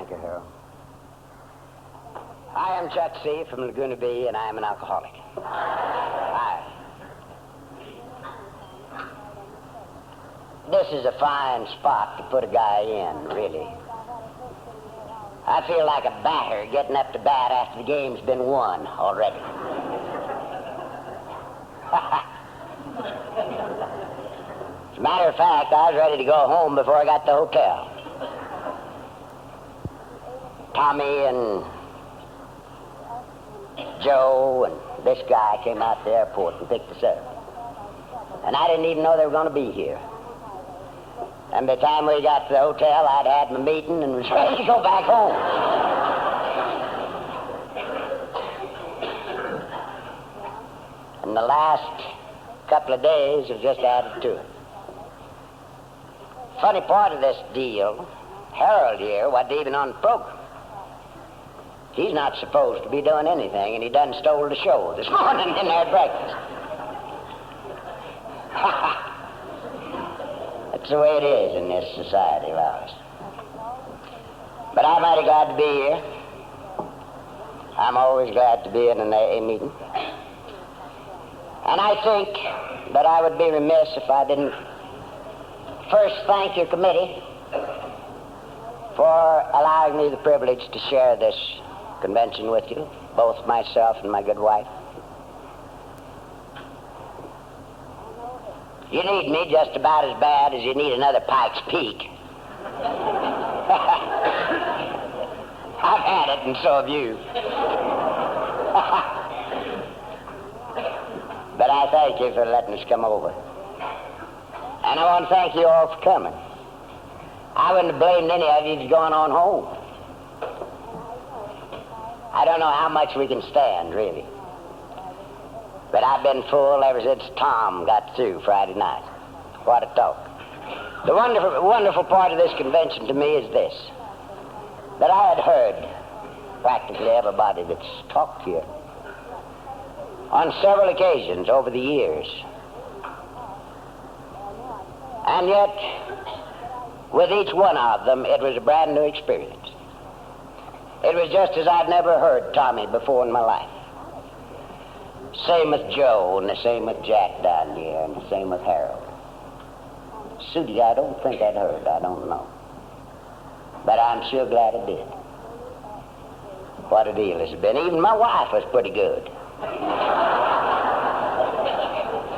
Thank you, Harold. I am Chuck C. from Laguna Beach, and I am an alcoholic. This is a fine spot to put a guy in, really. I feel like a batter getting up to bat after the game's been won already. As a matter of fact, I was ready to go home before I got to the hotel. Tommy and Joe and this guy came out to the airport and picked us up. And I didn't even know they were going to be here. And by the time we got to the hotel, I'd had my meeting and was ready to go back home. And the last couple of days have just added to it. Funny part of this deal, Harold here wasn't even on the program. He's not supposed to be doing anything, and he done stole the show this morning in there at breakfast. That's the way it is in this society of ours. But I'm mighty glad to be here. I'm always glad to be in an AA meeting. And I think that I would be remiss if I didn't first thank your committee for allowing me the privilege to share this convention with you, both myself and my good wife. You need me just about as bad as you need another Pike's Peak. I've had it, and so have you. But I thank you for letting us come over. And I want to thank you all for coming. I wouldn't have blamed any of you for going on home. I don't know how much we can stand, really. But I've been full ever since Tom got through Friday night. What a talk. The wonderful part of this convention to me is this, that I had heard practically everybody that's talked here on several occasions over the years. And yet, with each one of them, it was a brand new experience. It was just as I'd never heard Tommy before in my life. Same with Joe, and the same with Jack down here, and the same with Harold. Sudie, I don't think I'd heard, I don't know. But I'm sure glad I did. What a deal this has been. Even my wife was pretty good.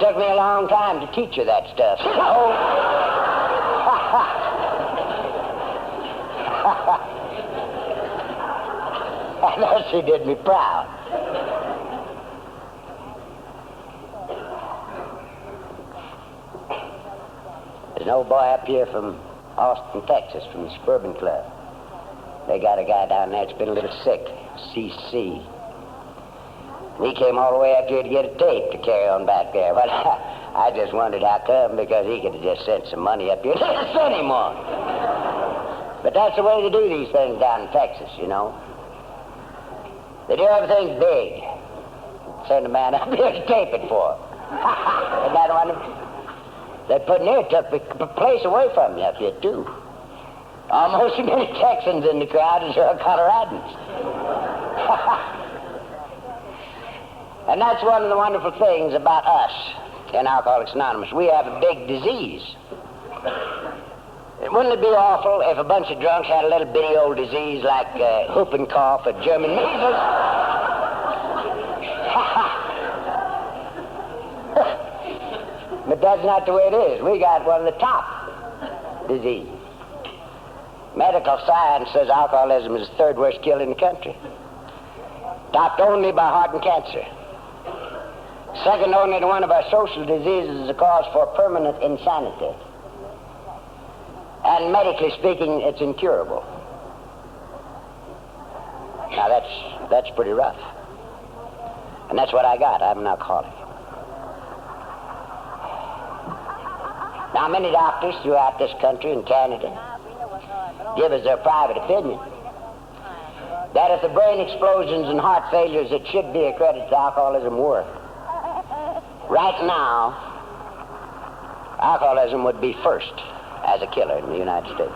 Took me a long time to teach her that stuff. I know she did me proud. There's an old boy up here from Austin, Texas, from the Suburban Club. They got a guy down there that's been a little sick, CC. And he came all the way up here to get a tape to carry on back there. But I just wondered how come, because he could have just sent some money up here. They didn't send him one. But that's the way they do these things down in Texas, you know. They do everything big. Send a man up here to tape it for him. Isn't that wonderful? They put near took the place away from you up here, too. Almost as many Texans in the crowd as there are Coloradans. And that's one of the wonderful things about us in Alcoholics Anonymous. We have a big disease. Wouldn't it be awful if a bunch of drunks had a little bitty old disease like whooping cough or German measles? But that's not the way it is. We got one of the top diseases. Medical science says alcoholism is the third worst killer in the country. Topped only by heart and cancer. Second only to one of our social diseases as a cause for permanent insanity. And medically speaking, it's incurable. Now that's pretty rough. And that's what I got. I'm an alcoholic. Now, many doctors throughout this country and Canada give us their private opinion that if the brain explosions and heart failures that should be accredited to alcoholism were, right now, alcoholism would be first as a killer in the United States.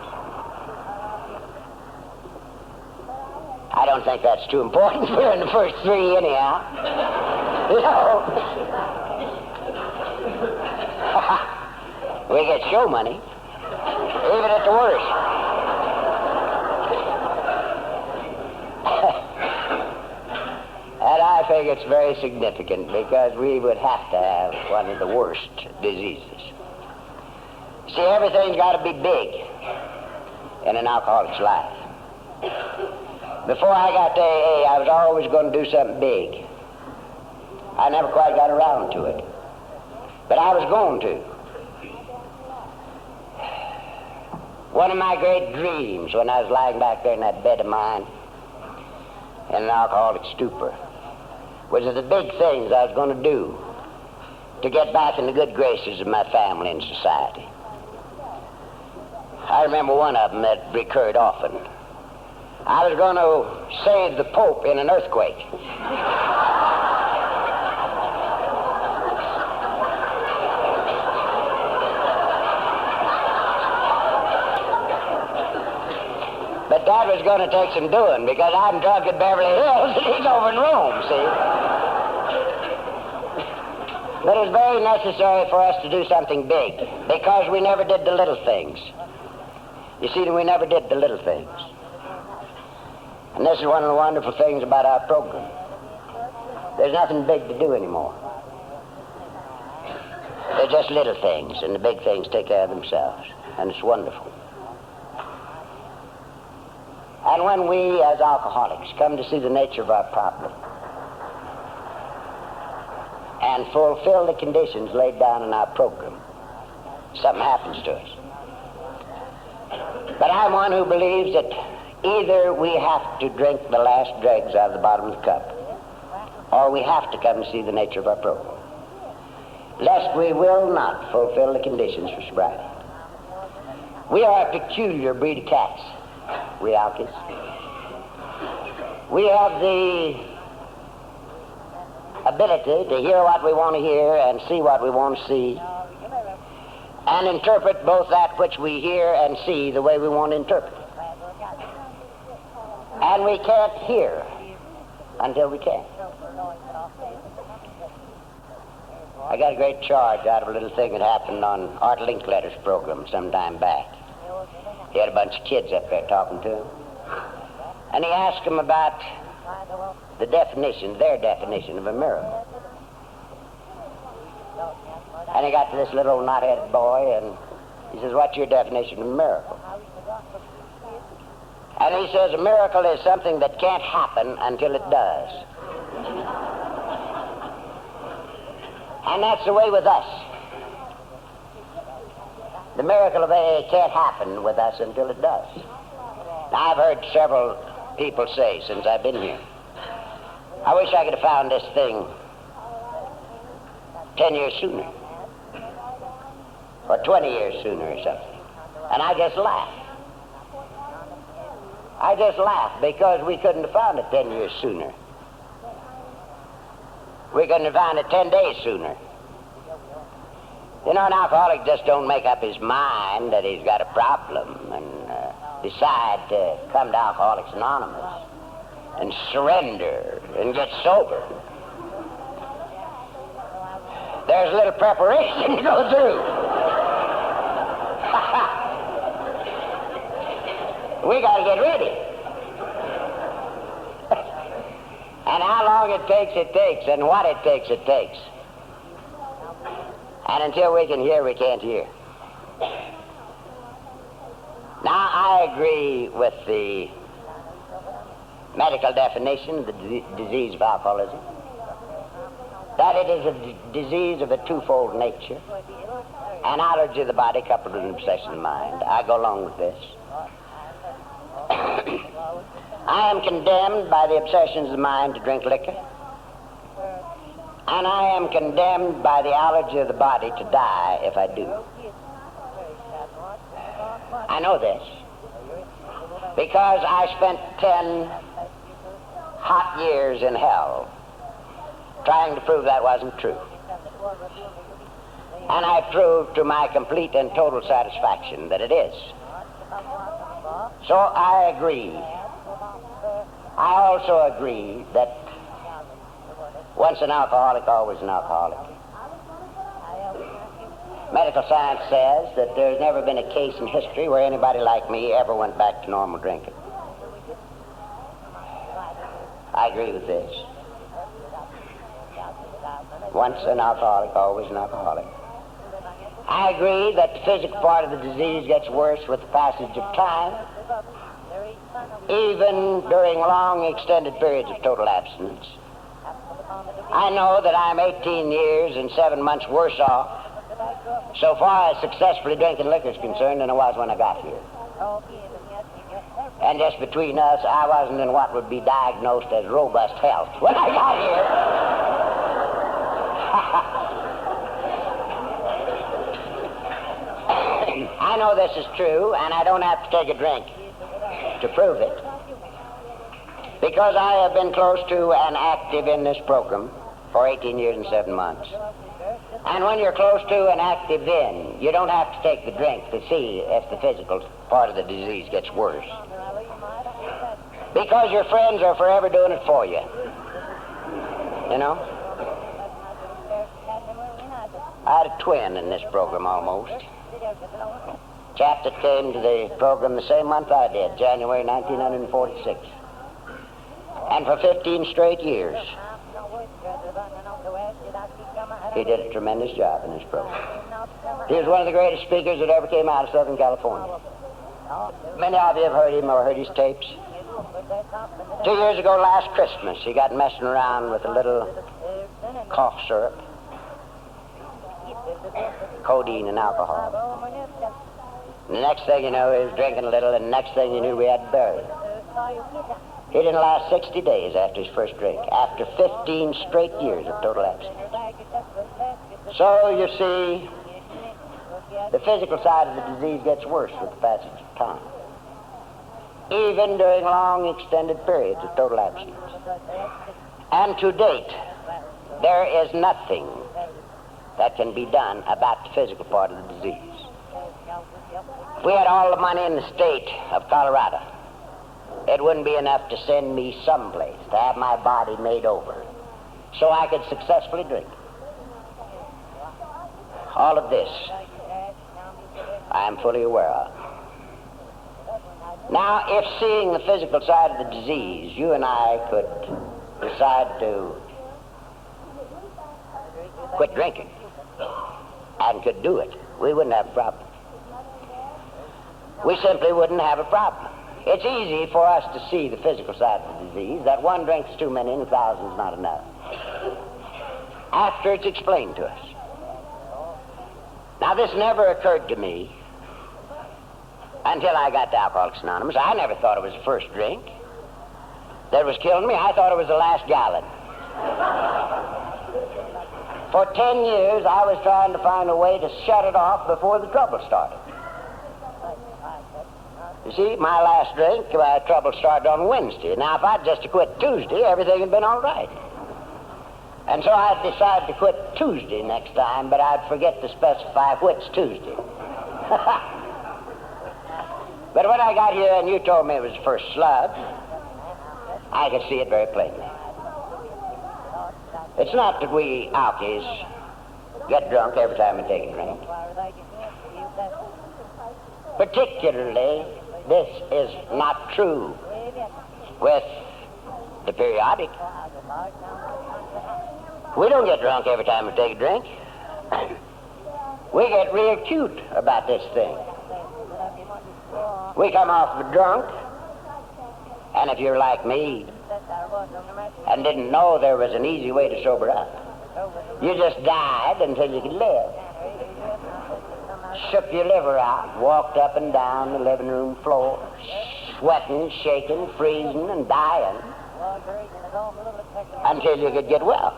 I don't think that's too important. We're in the first three anyhow. You know. We get show money, even at the worst. And I think it's very significant because we would have to have one of the worst diseases. See, everything's got to be big in an alcoholic's life. Before I got to AA, I was always going to do something big. I never quite got around to it. But I was going to. One of my great dreams when I was lying back there in that bed of mine in an alcoholic stupor was the big things I was going to do to get back in the good graces of my family and society. I remember one of them that recurred often. I was going to save the Pope in an earthquake. But that was going to take some doing because I'm drunk at Beverly Hills and he's over in Rome, see? But it's very necessary for us to do something big because we never did the little things. You see, we never did the little things. And this is one of the wonderful things about our program. There's nothing big to do anymore. They're just little things, and the big things take care of themselves. And it's wonderful. And when we, as alcoholics, come to see the nature of our problem and fulfill the conditions laid down in our program, something happens to us. But I'm one who believes that either we have to drink the last dregs out of the bottom of the cup, or we have to come and see the nature of our program, lest we will not fulfill the conditions for sobriety. We are a peculiar breed of cats, we alkies. We have the ability to hear what we want to hear and see what we want to see, and interpret both that which we hear and see the way we want to interpret it. And we can't hear until we can. I got a great charge out of a little thing that happened on Art Linkletter's program some time back. He had a bunch of kids up there talking to him. And he asked them about the definition, their definition of a miracle. And he got to this little knot-headed boy, and he says, "What's your definition of a miracle?" And he says, "A miracle is something that can't happen until it does." And that's the way with us. The miracle of AA can't happen with us until it does. Now, I've heard several people say since I've been here, "I wish I could have found this thing 10 years sooner, or 20 years sooner or something." And I just laugh. I just laugh because we couldn't have found it 10 years sooner. We couldn't have found it 10 days sooner. You know, an alcoholic just don't make up his mind that he's got a problem and decide to come to Alcoholics Anonymous and surrender and get sober. There's a little preparation to go through. We got to get ready. And how long it takes, and what it takes. And until we can hear, we can't hear. Now, I agree with the medical definition of the disease of alcoholism, that it is a disease of a twofold nature, an allergy of the body coupled with an obsession of the mind. I go along with this. I am condemned by the obsessions of the mind to drink liquor, and I am condemned by the allergy of the body to die if I do. I know this because I spent 10 hot years in hell trying to prove that wasn't true. And I proved to my complete and total satisfaction that it is. So I agree. I also agree that once an alcoholic, always an alcoholic. Medical science says that there's never been a case in history where anybody like me ever went back to normal drinking. I agree with this. Once an alcoholic, always an alcoholic. I agree that the physical part of the disease gets worse with the passage of time, even during long extended periods of total abstinence. I know that I'm 18 years and 7 months worse off so far as successfully drinking liquor is concerned than I was when I got here. And just between us, I wasn't in what would be diagnosed as robust health when I got here. I know this is true, and I don't have to take a drink to prove it, because I have been close to and active in this program for 18 years and 7 months. And when you're close to and active in, you don't have to take the drink to see if the physical part of the disease gets worse, because your friends are forever doing it for you. You know? I had a twin in this program almost. Chap that came to the program the same month I did, January 1946. And for 15 straight years, he did a tremendous job in this program. He was one of the greatest speakers that ever came out of Southern California. Many of you have heard him or heard his tapes. 2 years ago, last Christmas, he got messing around with a little cough syrup, codeine and alcohol. And the next thing you know, he was drinking a little, and the next thing you knew, we had to bury him. He didn't last 60 days after his first drink, after 15 straight years of total abstinence. So, you see, the physical side of the disease gets worse with the passage of time, even during long extended periods of total abstinence. And to date, there is nothing that can be done about the physical part of the disease. If we had all the money in the state of Colorado, it wouldn't be enough to send me someplace to have my body made over so I could successfully drink. All of this I am fully aware of. Now, if seeing the physical side of the disease, you and I could decide to quit drinking and could do it, we wouldn't have a problem. We simply wouldn't have a problem. It's easy for us to see the physical side of the disease, that one drink's too many and 1,000's not enough, after it's explained to us. Now, this never occurred to me until I got to Alcoholics Anonymous. I never thought it was the first drink that was killing me. I thought it was the last gallon. For 10 years, I was trying to find a way to shut it off before the trouble started. You see, my last drink, trouble started on Wednesday. Now, if I'd just quit Tuesday, everything had been all right. And so I decided to quit Tuesday next time, but I'd forget to specify which Tuesday. But when I got here and you told me it was the first slug, I could see it very plainly. It's not that we alkies get drunk every time we take a drink. Particularly, this is not true with the periodic. We don't get drunk every time we take a drink. We get real cute about this thing. We come off of a drunk, and if you're like me and didn't know there was an easy way to sober up, you just died until you could live. Shook your liver out, walked up and down the living room floor, sweating, shaking, freezing, and dying until you could get well.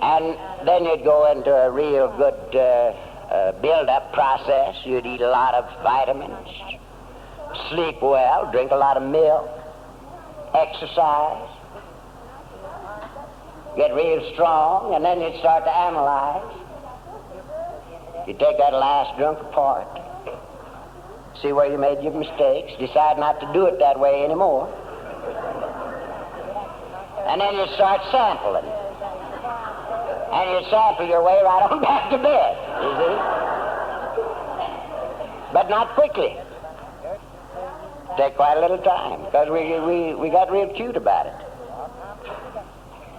And then you'd go into a real good build-up process. You'd eat a lot of vitamins, sleep well, drink a lot of milk, exercise, get real strong, and then you'd start to analyze. You take that last drunk apart, see where you made your mistakes, decide not to do it that way anymore, and then you start sampling. And you sample your way right on back to bed, you see? But not quickly. Take quite a little time, because we got real cute about it.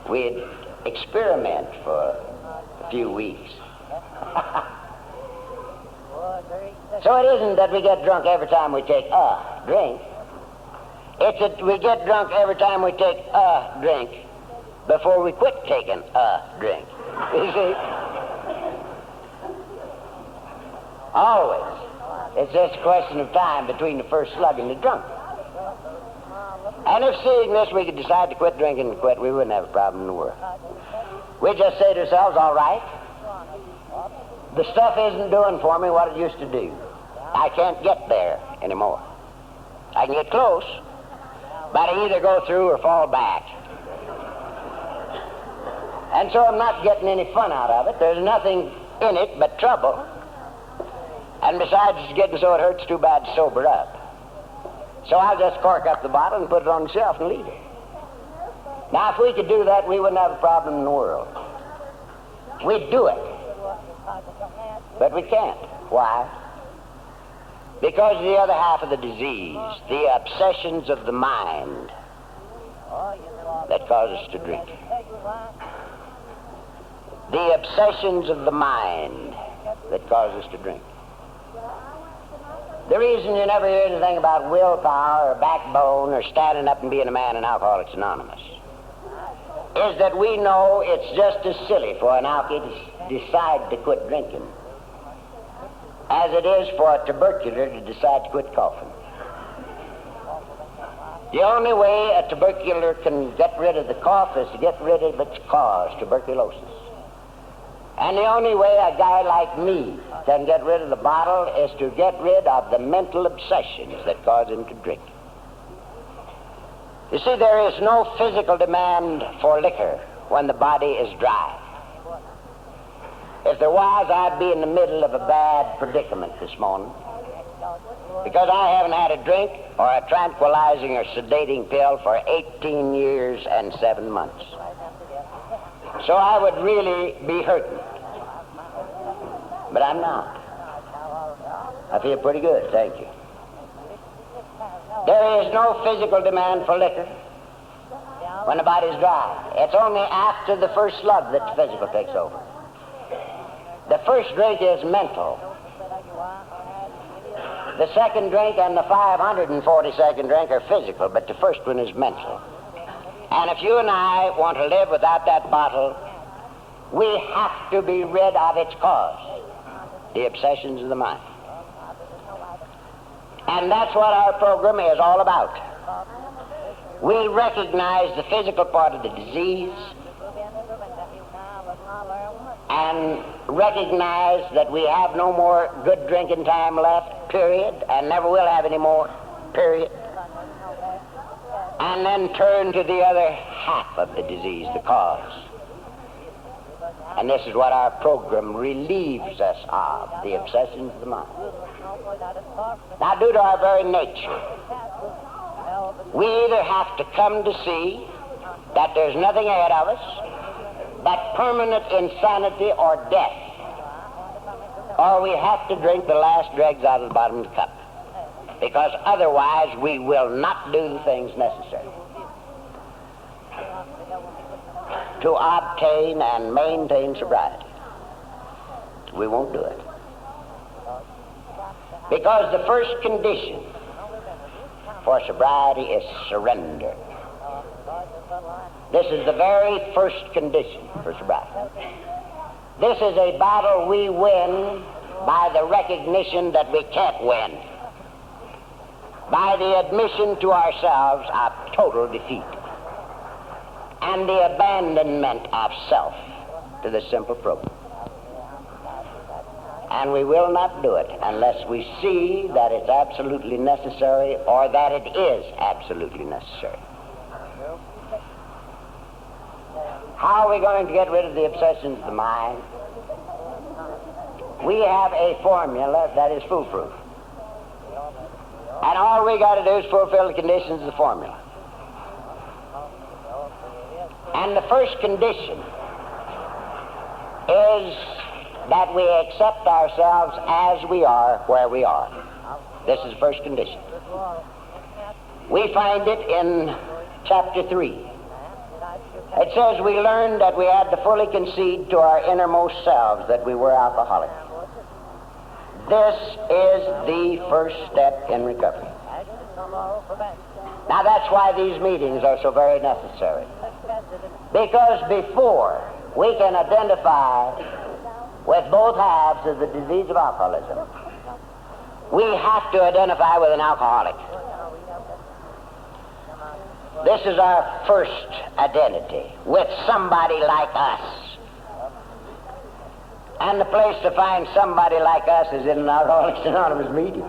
We'd experiment for a few weeks. So it isn't that we get drunk every time we take a drink. It's that we get drunk every time we take a drink before we quit taking a drink. You see? Always. It's just a question of time between the first slug and the drunk. And if seeing this we could decide to quit drinking and quit, we wouldn't have a problem in the world. We'd just say to ourselves, all right, the stuff isn't doing for me what it used to do. I can't get there anymore. I can get close, but I either go through or fall back. And so I'm not getting any fun out of it. There's nothing in it but trouble. And besides, it's getting so it hurts too bad to sober up. So I'll just cork up the bottle and put it on the shelf and leave it. Now, if we could do that, we wouldn't have a problem in the world. We'd do it. But we can't. Why? Because of the other half of the disease, the obsessions of the mind that cause us to drink. The obsessions of the mind that cause us to drink. The reason you never hear anything about willpower or backbone or standing up and being a man in Alcoholics Anonymous is that we know it's just as silly for an alkie to decide to quit drinking as it is for a tubercular to decide to quit coughing. The only way a tubercular can get rid of the cough is to get rid of its cause, tuberculosis. And the only way a guy like me can get rid of the bottle is to get rid of the mental obsessions that cause him to drink. You see, there is no physical demand for liquor when the body is dry. If there was, I'd be in the middle of a bad predicament this morning, because I haven't had a drink or a tranquilizing or sedating pill for 18 years and 7 months. So I would really be hurting. But I'm not. I feel pretty good, thank you. There is no physical demand for liquor when the body's dry. It's only after the first slug that the physical takes over. The first drink is mental. The second drink and the 542nd drink are physical, but the first one is mental. And if you and I want to live without that bottle, we have to be rid of its cause, the obsessions of the mind. And that's what our program is all about. We recognize the physical part of the disease and recognize that we have no more good drinking time left, period, and never will have any more, period. And then turn to the other half of the disease, the cause. And this is what our program relieves us of, the obsessions of the mind. Now, due to our very nature, we either have to come to see that there's nothing ahead of us but permanent insanity or death, or we have to drink the last dregs out of the bottom of the cup, because otherwise we will not do the things necessary to obtain and maintain sobriety. We won't do it. Because the first condition for sobriety is surrender. This is the very first condition for sobriety. This is a battle we win by the recognition that we can't win, by the admission to ourselves of total defeat, and the abandonment of self to the simple program. And we will not do it unless we see that it's absolutely necessary or that it is absolutely necessary. How are we going to get rid of the obsessions of the mind? We have a formula that is foolproof. And all we got to do is fulfill the conditions of the formula. And the first condition is that we accept ourselves as we are, where we are. This is the first condition. We find it in chapter 3. It says we learned that we had to fully concede to our innermost selves that we were alcoholics. This is the first step in recovery. Now that's why these meetings are so very necessary. Because before we can identify with both halves of the disease of alcoholism, we have to identify with an alcoholic. This is our first identity, with somebody like us. And the place to find somebody like us is in an Alcoholics Anonymous meeting.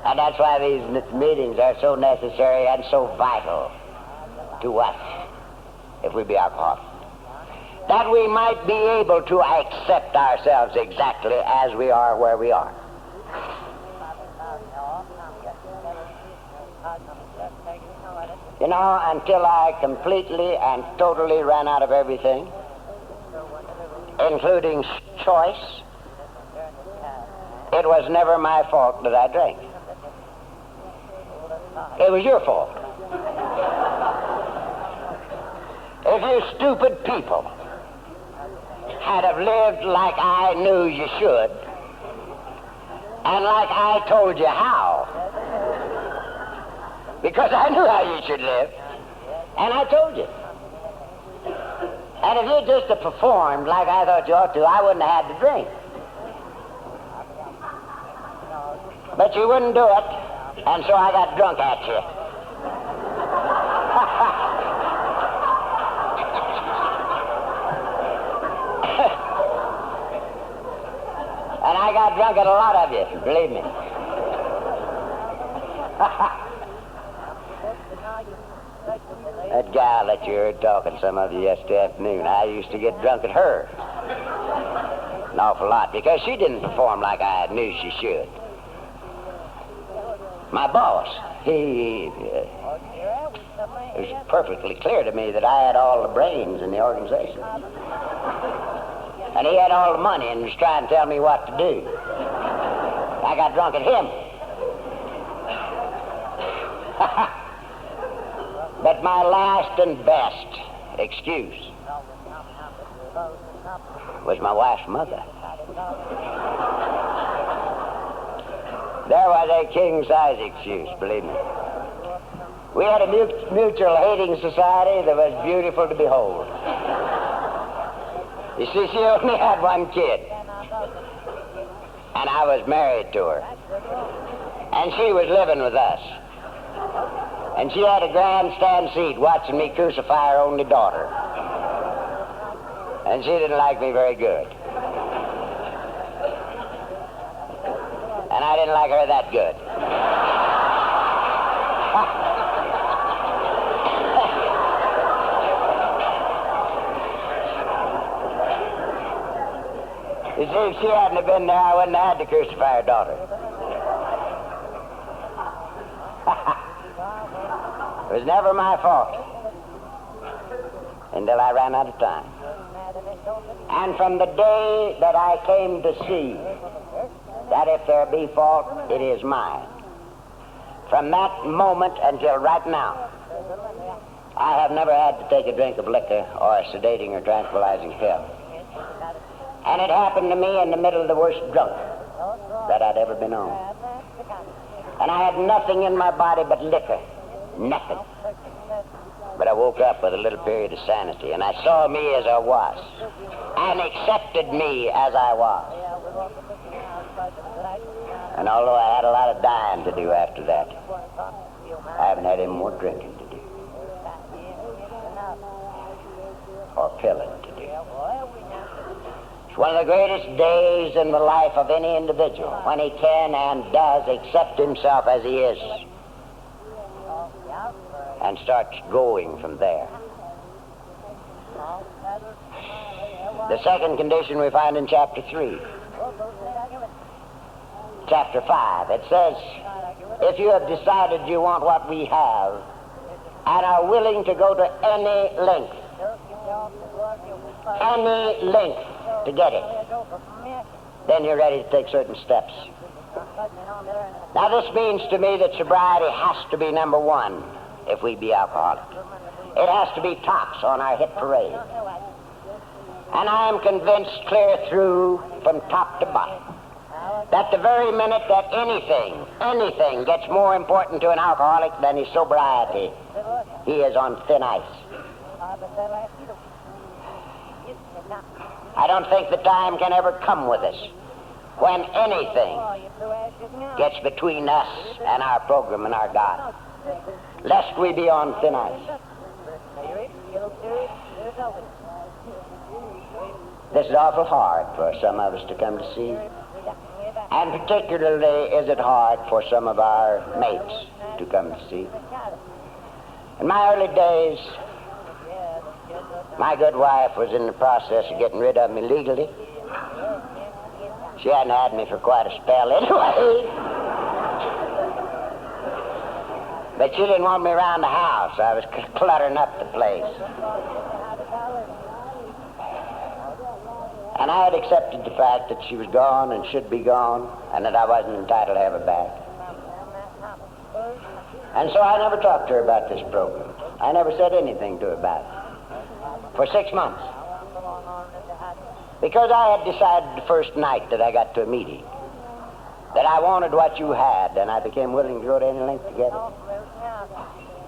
And that's why these meetings are so necessary and so vital to us, if we be alcoholics. That we might be able to accept ourselves exactly as we are, where we are. You know, until I completely and totally ran out of everything, including choice, it was never my fault that I drank. It was your fault. If you stupid people had have lived like I knew you should, and like I told you how, because I knew how you should live, and I told you. And if you just had performed like I thought you ought to, I wouldn't have had to drink. But you wouldn't do it, and so I got drunk at you. And I got drunk at a lot of you, believe me. That gal that you heard talking, some of you yesterday afternoon, I used to get drunk at her an awful lot because she didn't perform like I knew she should. My boss, it was perfectly clear to me that I had all the brains in the organization. And he had all the money and was trying to tell me what to do. I got drunk at him. But my last and best excuse was my wife's mother. There was a king-size excuse, believe me. We had a mutual hating society that was beautiful to behold. You see, she only had one kid, and I was married to her, and she was living with us. And she had a grandstand seat watching me crucify her only daughter. And she didn't like me very good. And I didn't like her that good. You see, if she hadn't have been there, I wouldn't have had to crucify her daughter. It was never my fault until I ran out of time. And from the day that I came to see that if there be fault, it is mine, from that moment until right now, I have never had to take a drink of liquor or a sedating or tranquilizing pill. And it happened to me in the middle of the worst drunk that I'd ever been on. And I had nothing in my body but liquor. Nothing. But I woke up with a little period of sanity, and I saw me as I was, and accepted me as I was. And although I had a lot of dying to do after that, I haven't had any more drinking to do, or pilling to do. It's one of the greatest days in the life of any individual, when he can and does accept himself as he is, and starts going from there. The second condition we find in chapter 3. chapter 5. It says, if you have decided you want what we have and are willing to go to any length to get it, then you're ready to take certain steps. Now, this means to me that sobriety has to be number one if we be alcoholic. It has to be tops on our hit parade. And I am convinced clear through from top to bottom that the very minute that anything gets more important to an alcoholic than his sobriety, he is on thin ice. I don't think the time can ever come with us when anything gets between us and our program and our God, lest we be on thin ice. This is awful hard for some of us to come to see, and particularly is it hard for some of our mates to come to see. In my early days, my good wife was in the process of getting rid of me legally. She hadn't had me for quite a spell anyway. But she didn't want me around the house. I was cluttering up the place. And I had accepted the fact that she was gone and should be gone, and that I wasn't entitled to have her back. And so I never talked to her about this program. I never said anything to her about it for 6 months. Because I had decided the first night that I got to a meeting that I wanted what you had, and I became willing to go to any length to get it.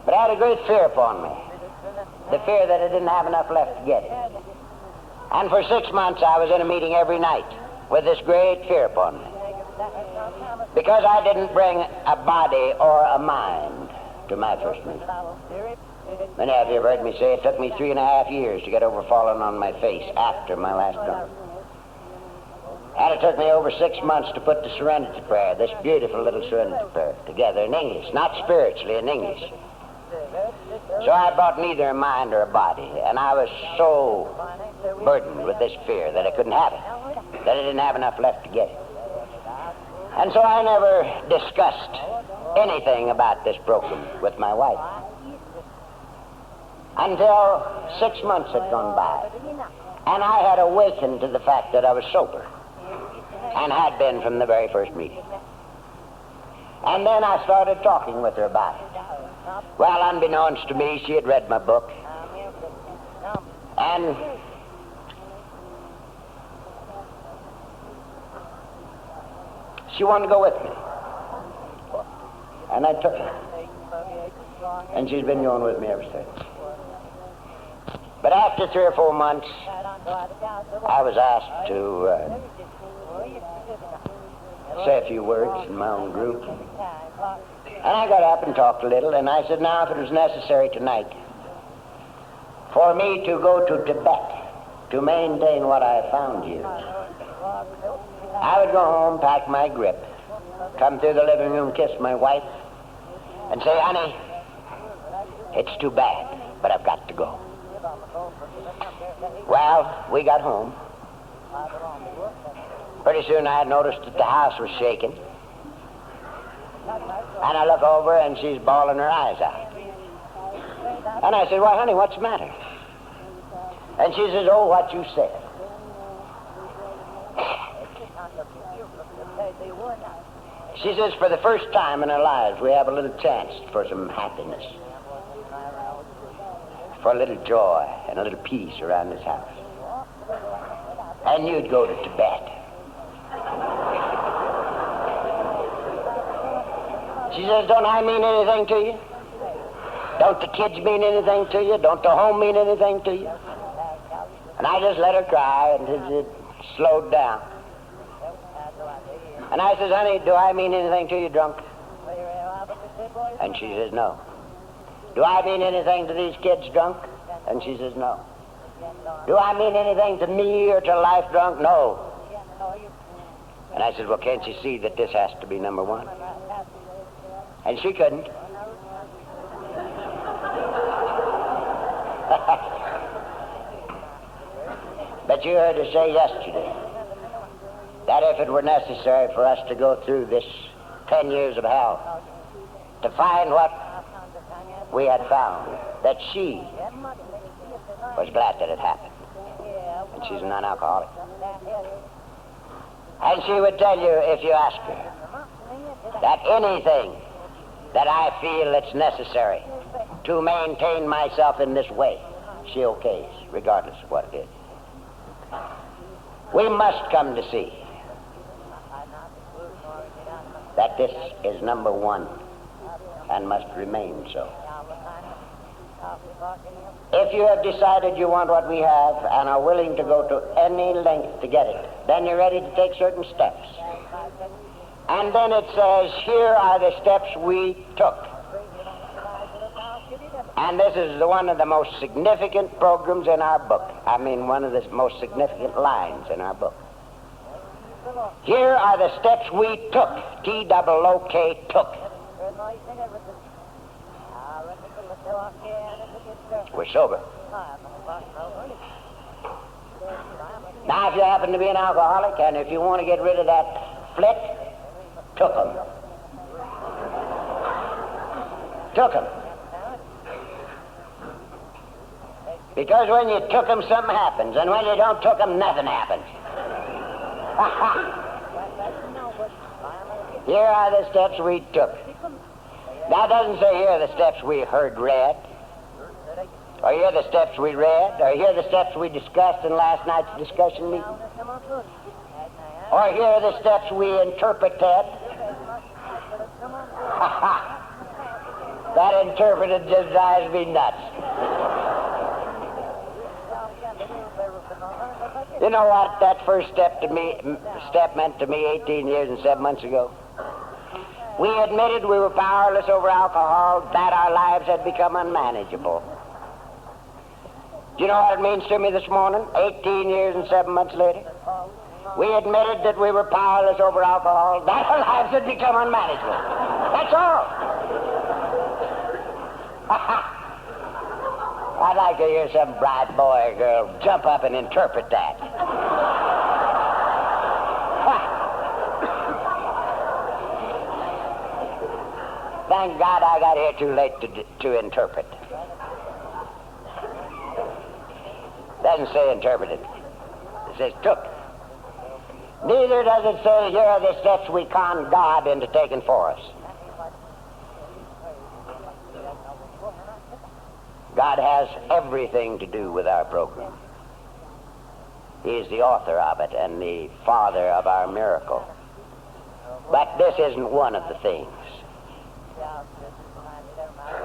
But I had a great fear upon me, the fear that I didn't have enough left to get it. And for 6 months I was in a meeting every night with this great fear upon me, because I didn't bring a body or a mind to my first meeting. Many of you have heard me say it took me 3.5 years to get over falling on my face after my last drunk. And it took me over 6 months to put the Serenity Prayer, this beautiful little Serenity Prayer, together in English, not spiritually, in English. So I brought neither a mind or a body, and I was so burdened with this fear that I couldn't have it, that I didn't have enough left to get it. And so I never discussed anything about this program with my wife until 6 months had gone by, and I had awakened to the fact that I was sober, and had been from the very first meeting. And then I started talking with her about it. Well, unbeknownst to me, she had read my book, and she wanted to go with me. And I took her. And she's been going with me ever since. But after 3 or 4 months, I was asked to say a few words in my own group. And I got up and talked a little, and I said, now, if it was necessary tonight for me to go to Tibet to maintain what I found here, I would go home, pack my grip, come through the living room, kiss my wife, and say, honey, it's too bad, but I've got to go. Well, we got home. Pretty soon I had noticed that the house was shaking. And I look over and she's bawling her eyes out. And I said, why, honey, what's the matter? And she says, oh, what you said. She says, for the first time in our lives, we have a little chance for some happiness, for a little joy and a little peace around this house. And you'd go to Tibet. She says, don't I mean anything to you? Don't the kids mean anything to you? Don't the home mean anything to you? And I just let her cry until it slowed down. And I says, honey, do I mean anything to you, drunk? And she says, no. Do I mean anything to these kids, drunk? And she says, no. Do I mean anything to me or to life, drunk? No. And I said, well, can't you see that this has to be number one? And she couldn't. But you heard her say yesterday that if it were necessary for us to go through this 10 years of hell to find what we had found, that she was glad that it happened. And she's a non-alcoholic. And she would tell you, if you ask her, that anything that I feel it's necessary to maintain myself in this way, she okays, regardless of what it is. We must come to see that this is number one and must remain so. If you have decided you want what we have and are willing to go to any length to get it, then you're ready to take certain steps. And then it says, here are the steps we took. And this is one of the most significant programs in our book. I mean, one of the most significant lines in our book. Here are the steps we took. T-O-O-K, took. We're sober. Now, if you happen to be an alcoholic, and if you want to get rid of that flick, took 'em. Took 'em. Because when you took 'em, something happens, and when you don't took 'em, nothing happens. Here are the steps we took. Now, it doesn't say here are the steps we heard read, or here are the steps we read, or here are the steps we discussed in last night's discussion meeting, or here are the steps we interpreted. That interpreted just drives me nuts. You know what that first step meant to me 18 years and 7 months ago? We admitted we were powerless over alcohol, that our lives had become unmanageable. Do you know what it means to me this morning, 18 years and 7 months later? We admitted that we were powerless over alcohol, that our lives had become unmanageable. That's all. I'd like to hear some bright boy or girl jump up and interpret that. Thank God I got here too late to interpret. Doesn't say interpreted. It says took. Neither does it say here are the steps we conned God into taking for us. God has everything to do with our program. He is the author of it and the father of our miracle. But this isn't one of the things.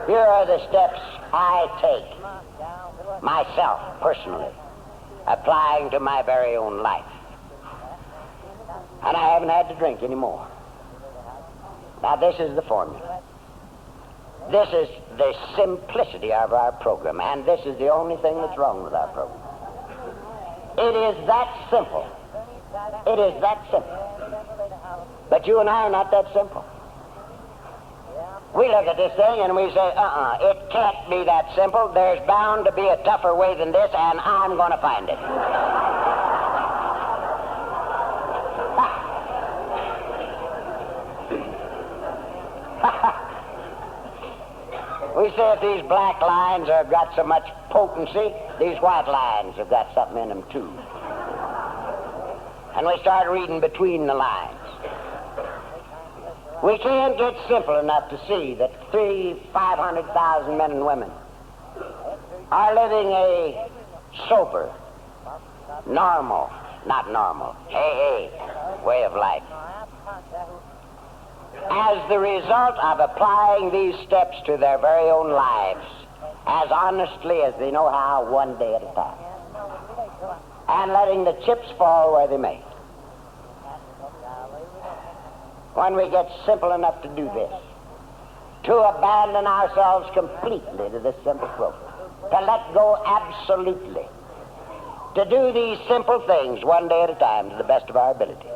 Here are the steps I take, myself, personally, applying to my very own life. And I haven't had to drink anymore. Now, this is the formula. This is the simplicity of our program, and this is the only thing that's wrong with our program. It is that simple. It is that simple. But you and I are not that simple. We look at this thing and we say, it can't be that simple. There's bound to be a tougher way than this, and I'm going to find it. We say if these black lines have got so much potency, these white lines have got something in them too. And we start reading between the lines. We can't get simple enough to see that 500,000 men and women are living a sober, normal, not normal, AA way of life, as the result of applying these steps to their very own lives as honestly as they know how, one day at a time, and letting the chips fall where they may. When we get simple enough to do this, to abandon ourselves completely to this simple program, to let go absolutely, to do these simple things one day at a time to the best of our ability.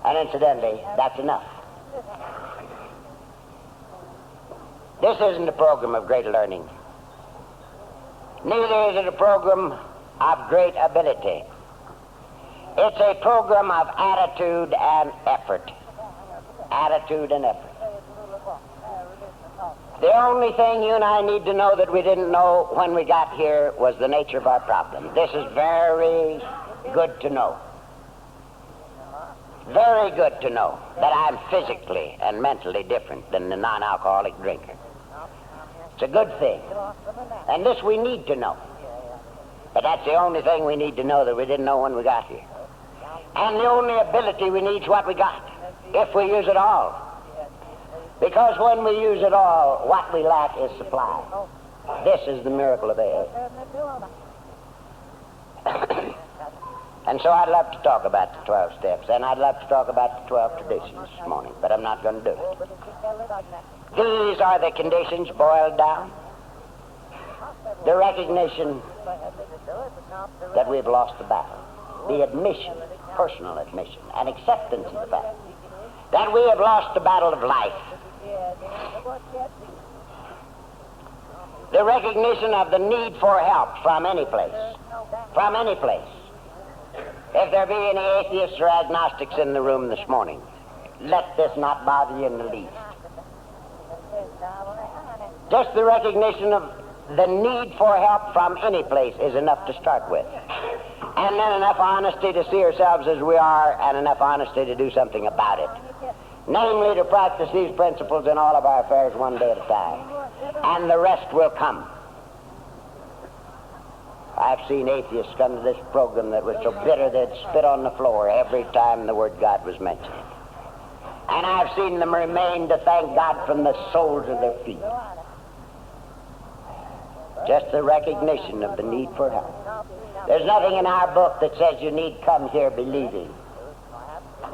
And incidentally, that's enough. This isn't a program of great learning. Neither is it a program of great ability. It's a program of attitude and effort. Attitude and effort. The only thing you and I need to know that we didn't know when we got here was the nature of our problem. This is very good to know. Very good to know that I'm physically and mentally different than the non-alcoholic drinker. It's a good thing. And this we need to know. But that's the only thing we need to know that we didn't know when we got here. And the only ability we need is what we got, if we use it all. Because when we use it all, what we lack is supply. This is the miracle of AA. And so I'd love to talk about the 12 steps, and I'd love to talk about the 12 traditions this morning, but I'm not going to do it. These are the conditions boiled down. The recognition that we've lost the battle. The admission, personal admission, and acceptance of the fact that we have lost the battle of life. The recognition of the need for help from any place. From any place. If there be any atheists or agnostics in the room this morning, let this not bother you in the least. Just the recognition of the need for help from any place is enough to start with. And then enough honesty to see ourselves as we are, and enough honesty to do something about it. Namely, to practice these principles in all of our affairs one day at a time. And the rest will come. I've seen atheists come to this program that was so bitter they'd spit on the floor every time the word God was mentioned. And I've seen them remain to thank God from the soles of their feet. Just the recognition of the need for help. There's nothing in our book that says you need come here believing.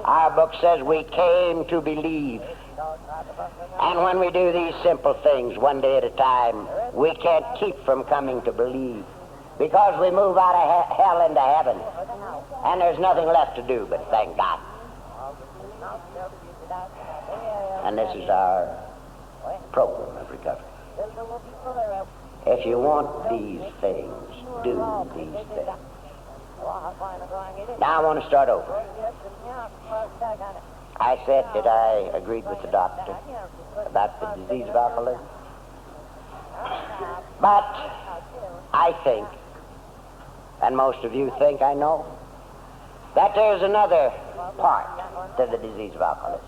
Our book says we came to believe. And when we do these simple things one day at a time, we can't keep from coming to believe. Because we move out of hell into heaven. And there's nothing left to do but thank God. And this is our program of recovery. If you want these things, do these things. Now I want to start over. I said that I agreed with the doctor about the disease of alcoholism. But I think, and most of you think I know, that there's another part to the disease of alcoholism.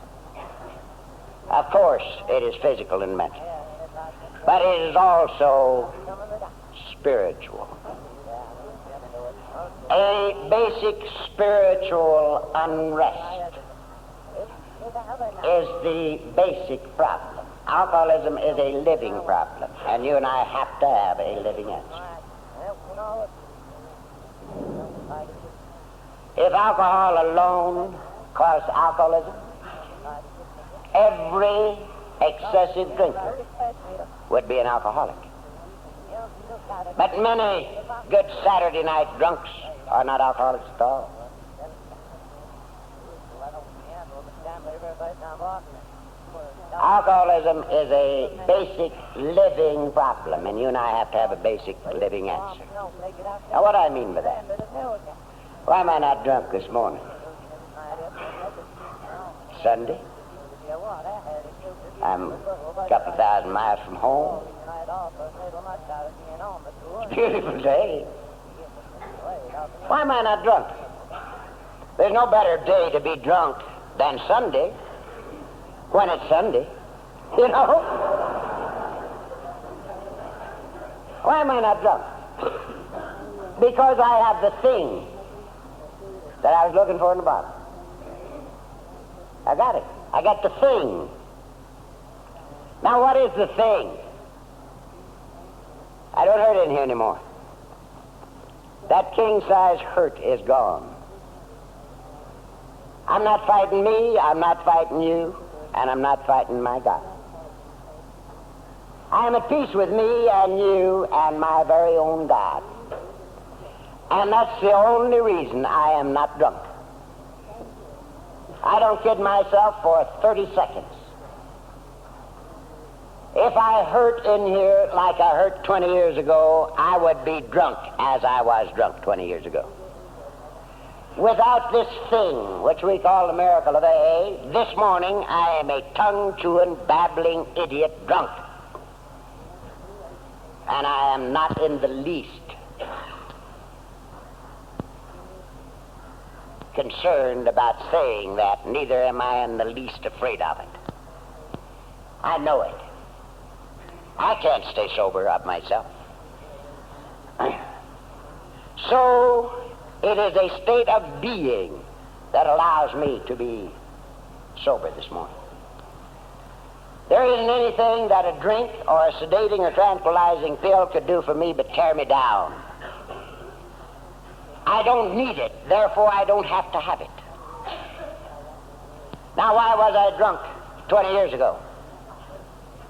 Of course, it is physical and mental. But it is also spiritual. A basic spiritual unrest is the basic problem. Alcoholism is a living problem, and you and I have to have a living answer. If alcohol alone caused alcoholism, every excessive drinker would be an alcoholic. But many good Saturday night drunks are not alcoholics at all. Alcoholism is a basic living problem, and you and I have to have a basic living answer. Now, what do I mean by that? Why am I not drunk this morning? Sunday. I'm a couple of thousand miles from home. It's a beautiful day. Why am I not drunk? There's no better day to be drunk than Sunday, when it's Sunday, you know? Why am I not drunk? Because I have the thing that I was looking for in the bottle. I got it. I got the thing. Now, what is the thing? I don't hurt in here anymore. That king-size hurt is gone. I'm not fighting me, I'm not fighting you, and I'm not fighting my God. I am at peace with me and you and my very own God. And that's the only reason I am not drunk. I don't kid myself for 30 seconds. If I hurt in here like I hurt 20 years ago, I would be drunk as I was drunk 20 years ago. Without this thing, which we call the miracle of AA, this morning I am a tongue-chewing, babbling idiot drunk. And I am not in the least concerned about saying that, neither am I in the least afraid of it. I know it. I can't stay sober of myself. So it is a state of being that allows me to be sober this morning. There isn't anything that a drink or a sedating or tranquilizing pill could do for me but tear me down. I don't need it, therefore I don't have to have it. Now, why was I drunk 20 years ago?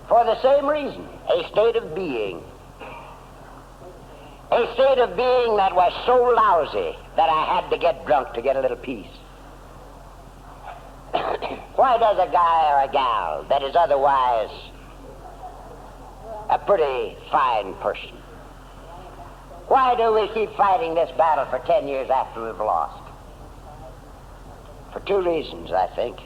For the same reason, a state of being. A state of being that was so lousy that I had to get drunk to get a little peace. Why does a guy or a gal that is otherwise a pretty fine person, why do we keep fighting this battle for 10 years after we've lost? For two reasons, I think.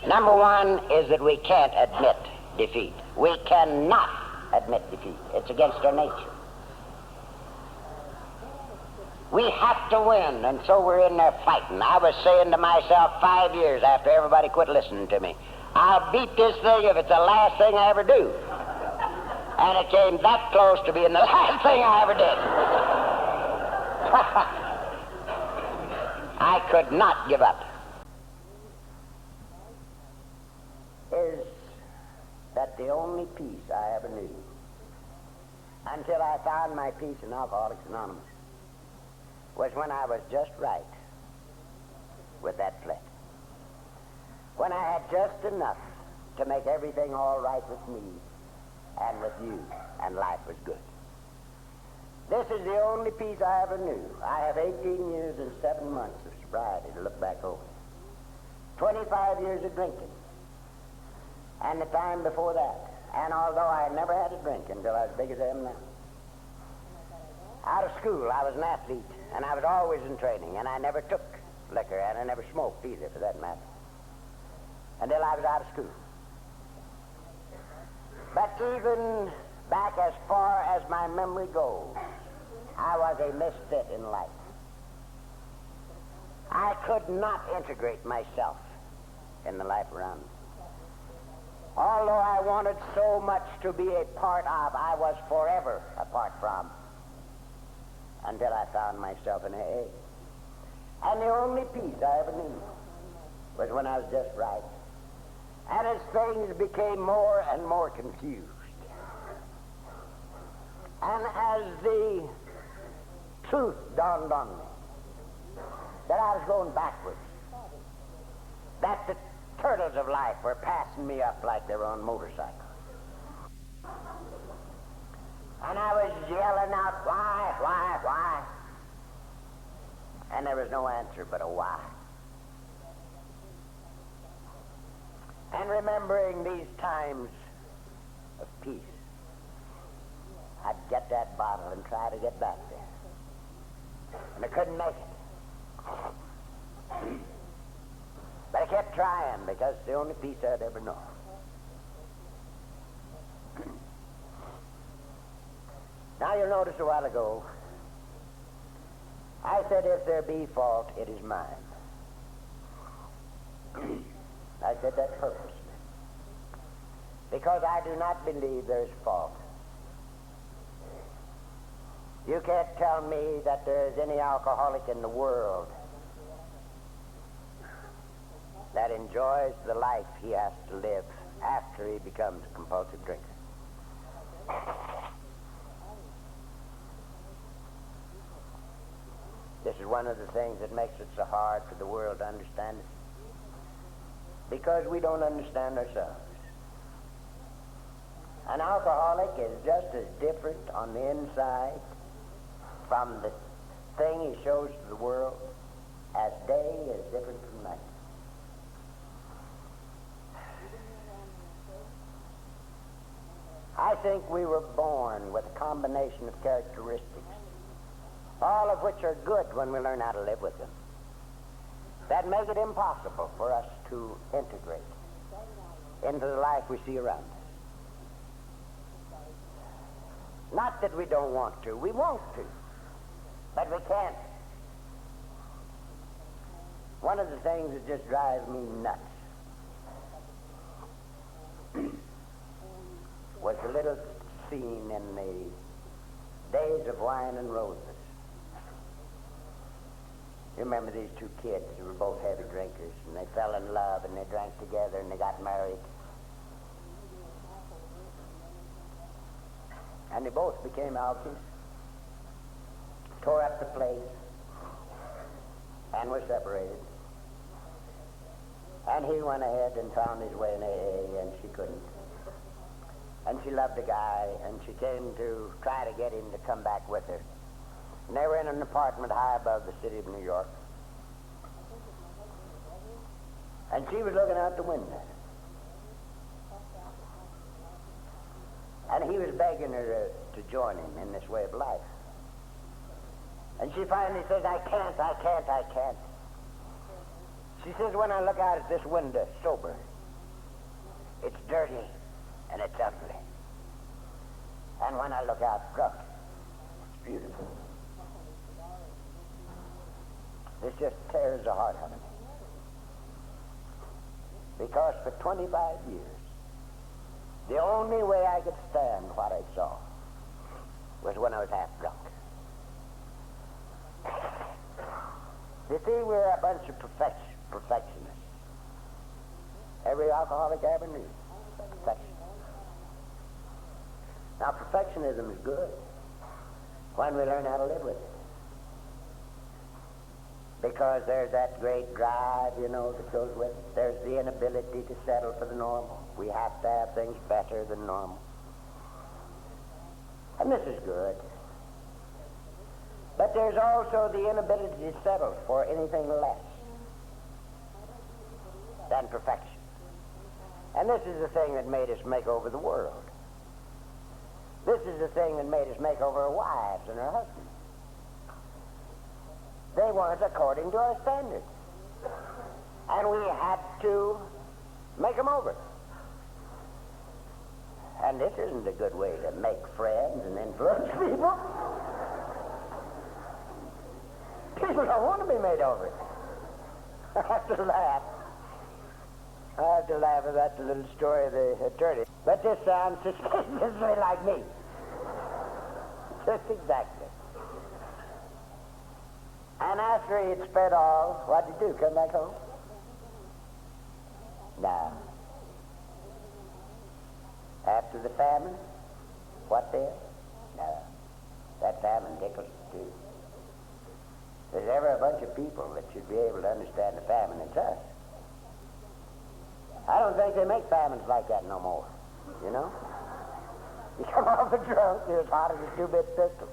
Number one is that we can't admit defeat. We cannot admit defeat. It's against our nature. We have to win, and so we're in there fighting. I was saying to myself 5 years after everybody quit listening to me, I'll beat this thing if it's the last thing I ever do. And it came that close to being the last thing I ever did. I could not give up. Is that the only peace I ever knew until I found my peace in Alcoholics Anonymous was when I was just right with that flesh. When I had just enough to make everything all right with me and with you, and life was good. This is the only peace I ever knew. I have 18 years and 7 months of sobriety to look back over. 25 years of drinking, and the time before that. And although I never had a drink until I was as big as I am now. Out of school, I was an athlete, and I was always in training, and I never took liquor, and I never smoked either, for that matter, until I was out of school. But even back as far as my memory goes, I was a misfit in life. I could not integrate myself in the life around me. Although I wanted so much to be a part of, I was forever apart from, until I found myself in AA. And the only peace I ever knew was when I was just right. And as things became more and more confused, and as the truth dawned on me that I was going backwards, that the turtles of life were passing me up like they were on motorcycles. And I was yelling out, why? And there was no answer but a why. And remembering these times of peace, I'd get that bottle and try to get back there. And I couldn't make it. But I kept trying because it's the only peace I'd ever known. Now you'll notice a while ago, I said if there be fault, it is mine. I said that purposely, because I do not believe there is fault. You can't tell me that there is any alcoholic in the world that enjoys the life he has to live after he becomes a compulsive drinker. This is one of the things that makes it so hard for the world to understand it, because we don't understand ourselves. An alcoholic is just as different on the inside from the thing he shows to the world as day is different from night. I think we were born with a combination of characteristics, all of which are good when we learn how to live with them. that make it impossible for us to integrate into the life we see around us. Not that we don't want to. We want to. But we can't. One of the things that just drives me nuts was a little scene in the Days of Wine and Roses. You remember these two kids who were both heavy drinkers, and they fell in love, and they drank together, and they got married. And they both became alkies, tore up the place, and were separated. And he went ahead and found his way in AA, and she couldn't. And she loved the guy, and she came to try to get him to come back with her. And they were in an apartment high above the city of New York. And she was looking out the window. And he was begging her to join him in this way of life. And she finally says, I can't. She says, when I look out at this window sober, it's dirty and it's ugly. And when I look out drunk, it's beautiful. This just tears the heart out of me. Because for 25 years, the only way I could stand what I saw was when I was half drunk. You see, we're a bunch of perfectionists. Every alcoholic I ever knew, perfection. Now, perfectionism is good when we learn how to live with it. Because there's that great drive, that goes with it. There's the inability to settle for the normal. We have to have things better than normal. And this is good. But there's also the inability to settle for anything less than perfection. And this is the thing that made us make over the world. This is the thing that made us make over our wives and our husbands. They weren't according to our standards. And we had to make them over. And this isn't a good way to make friends and influence people. People don't want to be made over. I have to laugh. at that little story of the attorney. But this sounds suspiciously like me. Just exactly. And after he had spent all, what'd he do? Come back home? No. After the famine, what then? No. That famine tickles too. There's ever a bunch of people that should be able to understand the famine, it's us. I don't think they make famines like that no more, You come off the drunk, you're as hot as a 2-bit pistol.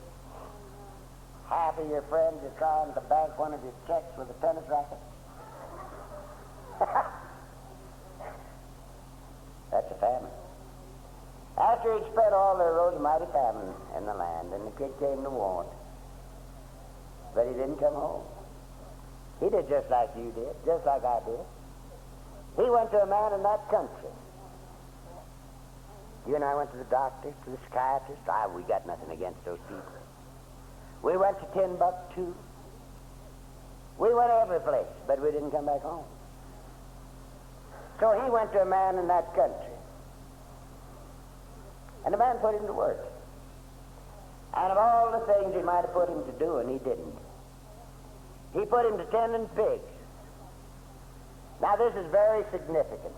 Half of your friends are trying to bank one of your checks with a tennis racket. That's a famine. After he'd spent all, there rose a mighty famine in the land, and the kid came to want. But he didn't come home. He did just like you did, just like I did. He went to a man in that country. You and I went to the doctor, to the psychiatrist. We got nothing against those people. We went to Timbuktu. We went every place, but we didn't come back home. So he went to a man in that country. And the man put him to work. And of all the things he might have put him to do, and he didn't. He put him to tending pigs. Now this is very significant.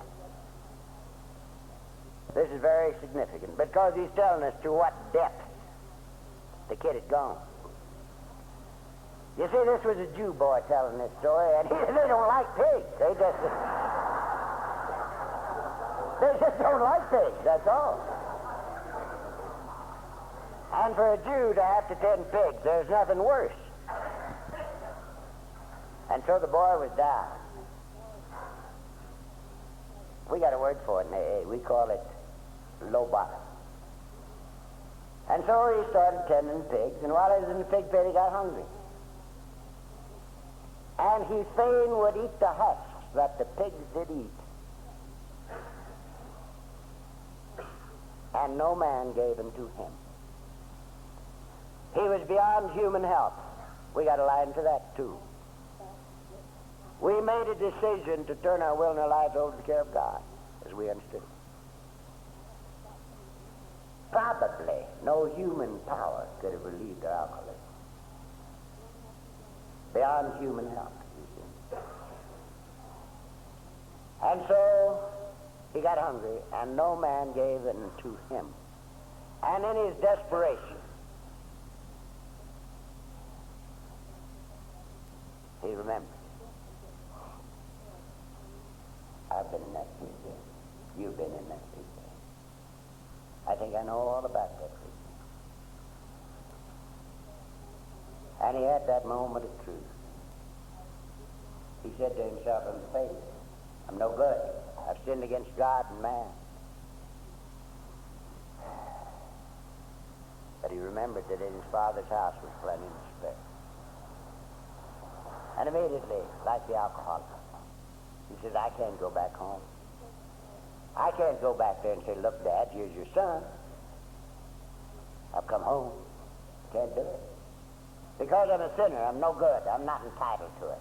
This is very significant because he's telling us to what depth the kid had gone. You see, this was a Jew boy telling this story, and they don't like pigs. They just don't like pigs, that's all. And for a Jew to have to tend pigs, there's nothing worse. And so the boy was down. We got a word for it in AA. We call it low bottom. And so he started tending pigs, and while he was in the pig pit, he got hungry. And he fain would eat the husks that the pigs did eat. And no man gave unto him. He was beyond human help. We got a line to that too. We made a decision to turn our will and our lives over to the care of God, as we understood it. Probably no human power could have relieved our alcoholism. Beyond human help, you see. And so he got hungry, and no man gave unto him. And in his desperation, he remembered. I've been in that pit. You've been in that pit. I think I know all about that pit. And he had that moment of truth. He said to himself in faith, I'm no good. I've sinned against God and man. But he remembered that in his father's house was plenty to spare. And immediately, like the alcoholic, he says, I can't go back home. I can't go back there and say, look, Dad, here's your son. I've come home. Can't do it. Because I'm a sinner, I'm no good. I'm not entitled to it.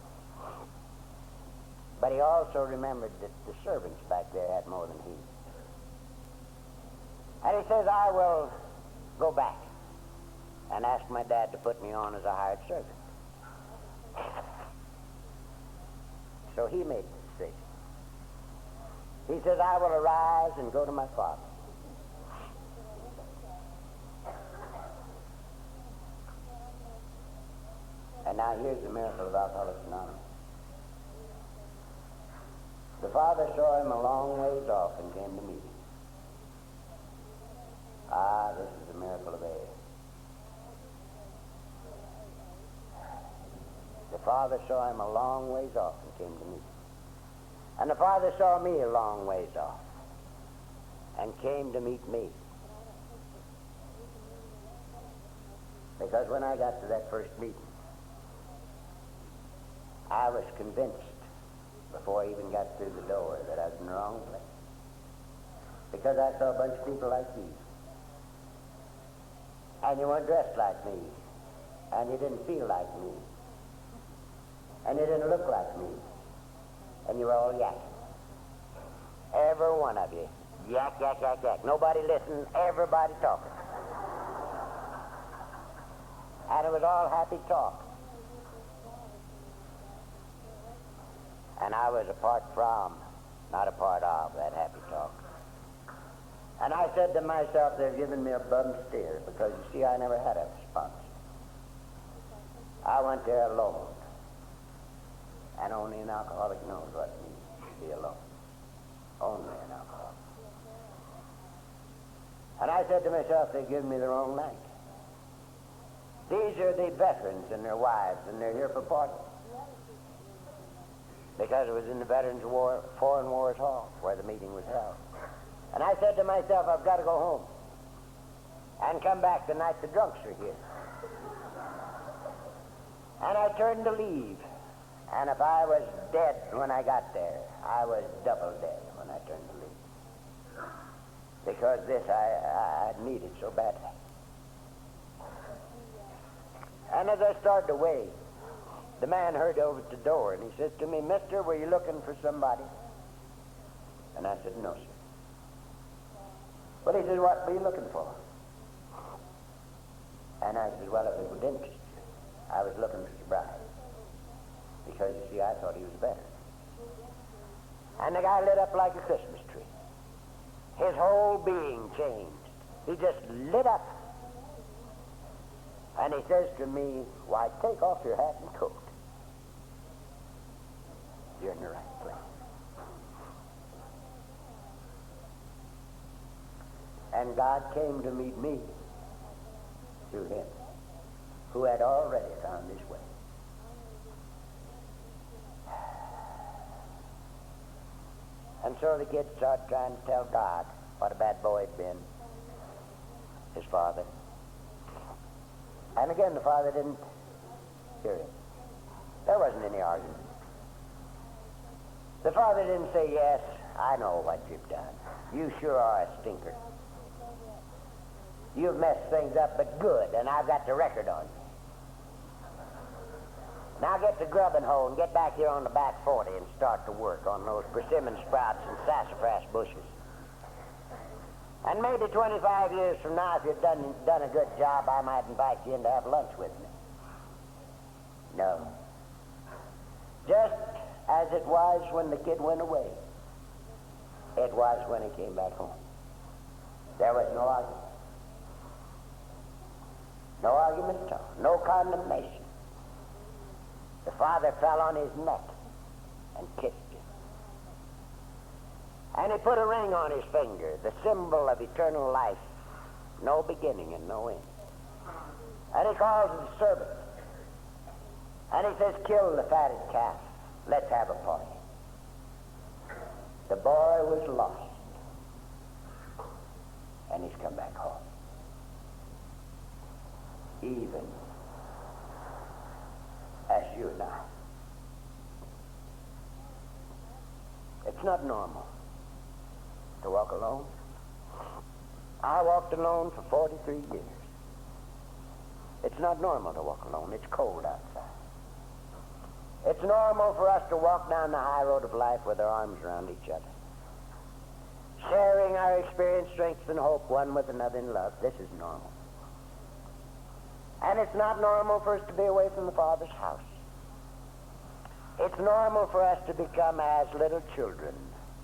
But he also remembered that the servants back there had more than he. And he says, I will go back and ask my dad to put me on as a hired servant. So he made the decision. He says, I will arise and go to my father. And now here's the miracle of Alcoholics Anonymous. The father saw him a long ways off and came to meet him. Ah, this is the miracle of air. The father saw him a long ways off and came to meet him. And the father saw me a long ways off and came to meet me. Because when I got to that first meeting, I was convinced before I even got through the door that I was in the wrong place. Because I saw a bunch of people like you. And you weren't dressed like me. And you didn't feel like me. And you didn't look like me. And you were all yakking. Every one of you. Yak, yak, yak, yak. Nobody listened, everybody talking. And it was all happy talk. And I was apart from, not a part of, that happy talk. And I said to myself, they've given me a bum steer, because you see, I never had a sponsor. I went there alone. And only an alcoholic knows what it means to be alone. Only an alcoholic. And I said to myself, they've given me the wrong night. These are the veterans and their wives, and they're here for parties. Because it was in the Veterans War, Foreign Wars Hall, where the meeting was held. And I said to myself, I've got to go home and come back the night the drunks are here. And I turned to leave. And if I was dead when I got there, I was double dead when I turned to leave. Because this I needed so badly. And as I started away, the man heard over at the door, and he says to me, Mister, were you looking for somebody? And I said, no, sir. Well, he said, what were you looking for? And I said, well, if it would interest you, I was looking for sobriety. Because, you see, I thought he was better. And the guy lit up like a Christmas tree. His whole being changed. He just lit up. And he says to me, why, take off your hat and coat. You're in the right place. And God came to meet me through him, who had already found his way. And so the kid started trying to tell God what a bad boy he'd been, his father. And again, the father didn't hear him. There wasn't any argument. The father didn't say, yes, I know what you've done. You sure are a stinker. You've messed things up, but good, and I've got the record on you. Now get the grubbing hoe and get back here on the back 40 and start to work on those persimmon sprouts and sassafras bushes. And maybe 25 years from now, if you've done a good job, I might invite you in to have lunch with me. No. Just as it was when the kid went away, it was when he came back home. There was no argument. No argument at all. No condemnation. The father fell on his neck and kissed him. And he put a ring on his finger, the symbol of eternal life, no beginning and no end. And he calls the servant. And he says, kill the fatted calf. Let's have a party. The boy was lost. And he's come back home. Even as you and I. It's not normal to walk alone. I walked alone for 43 years. It's not normal to walk alone. It's cold outside. It's normal for us to walk down the high road of life with our arms around each other, sharing our experience, strength, and hope one with another in love. This is normal. And it's not normal for us to be away from the Father's house. It's normal for us to become as little children,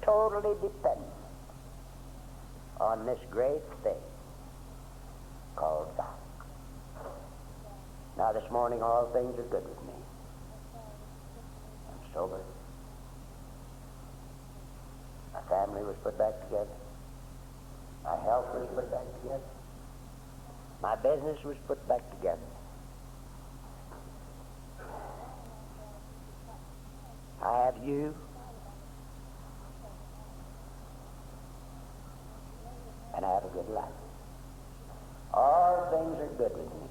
totally dependent on this great thing called God. Now this morning all things are good with me. I'm sober. My family was put back together. My health was put back together. My business was put back together. I have you. And I have a good life. All things are good with me.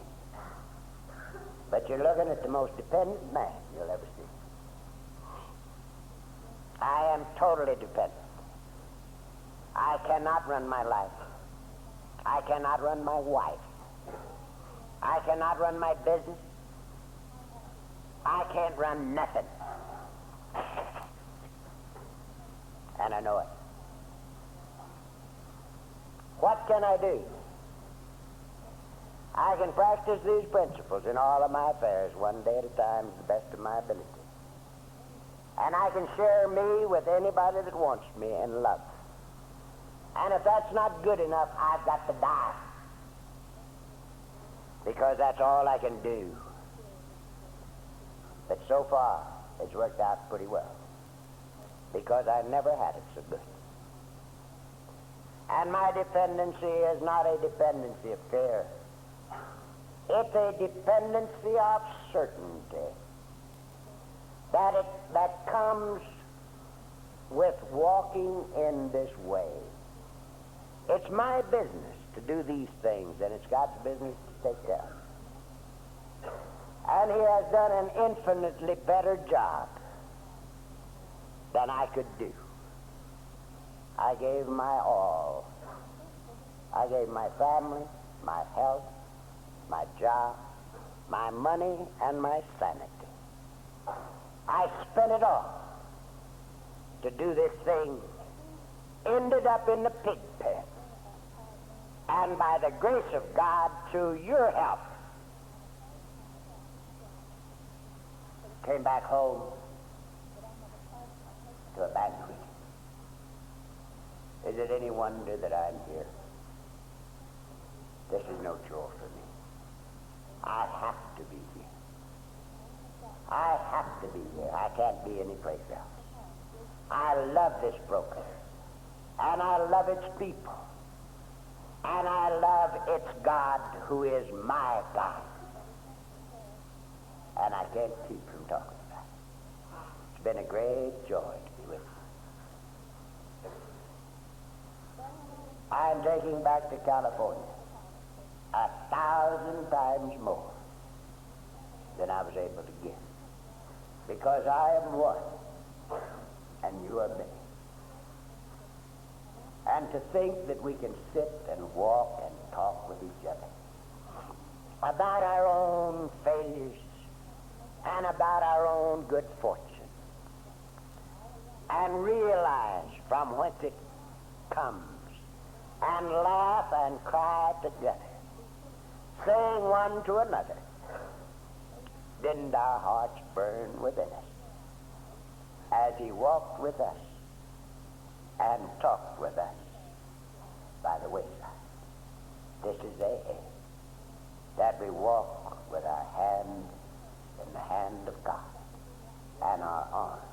But you're looking at the most dependent man you'll ever see. I am totally dependent. I cannot run my life. I cannot run my wife. I cannot run my business. I can't run nothing. And I know it. What can I do? I can practice these principles in all of my affairs one day at a time to the best of my ability. And I can share me with anybody that wants me in love. And if that's not good enough, I've got to die. Because that's all I can do. But so far, it's worked out pretty well. Because I never had it so good. And my dependency is not a dependency of fear. It's a dependency of certainty. That comes with walking in this way. It's my business to do these things, and it's God's business to take care of. And He has done an infinitely better job than I could do. I gave my all. I gave my family, my health, my job, my money, and my sanity. I spent it all to do this thing. Ended up in the pig pen. And by the grace of God, through your help, came back home to a banquet. Is it any wonder that I'm here? This is no chore for me. I have to be here. I have to be here. I can't be anyplace else. I love this program. And I love its people. And I love its God, who is my God. And I can't keep from talking about it. It's been a great joy to be with you. I'm taking back to California 1,000 times more than I was able to give. because I am one and you are many. And to think that we can sit and walk and talk with each other about our own failures and about our own good fortune, and realize from whence it comes, and laugh and cry together, saying one to another, didn't our hearts burn within us as he walked with us and talked with us by the wayside? This is AA, that we walk with our hand in the hand of God and our arms